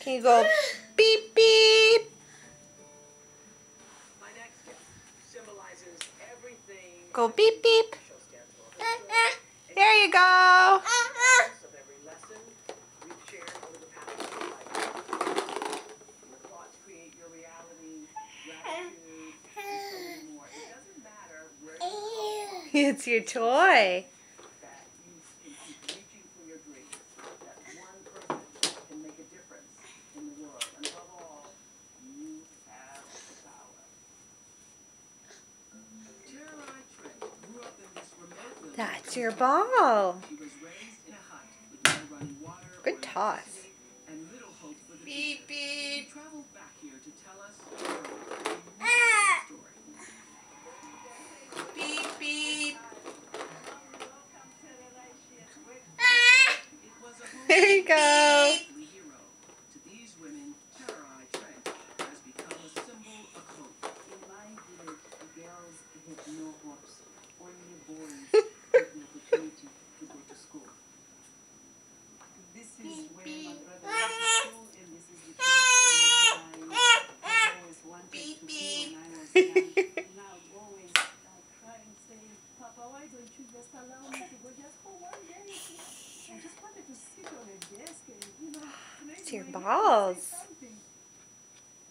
Can you go beep beep? Go beep beep. There you go. It's your toy. That's your ball. Good toss. Beep beep. Beep beep. There you go. This is where my brother went to school, and this is the place that I always wanted to be when I was young. Now always crying, saying, "Papa, why don't you just allow me to go just for one day? I just wanted to sit on a desk and, It's your balls.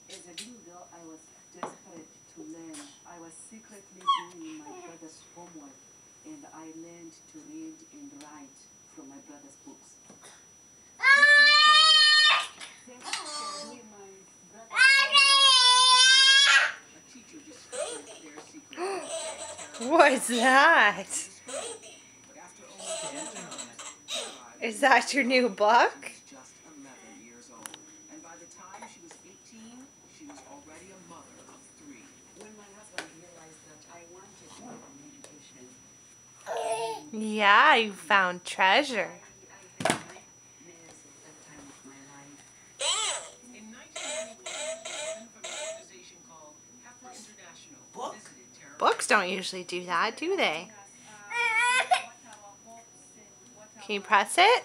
As a little girl, I was desperate to learn. I was secretly doing my brother's homework, and I learned to read and write from my brother's books. What's that? Is that your new book? Just 11 years old, and by the time she was 18, she was already a mother of 3. When my husband realized that I wanted to have an education, Yeah, you found treasure. I had nightmares at that time of my life. In 1991, women from an organization called Heifer International visited Terra. Books don't usually do that, do they? Can you press it?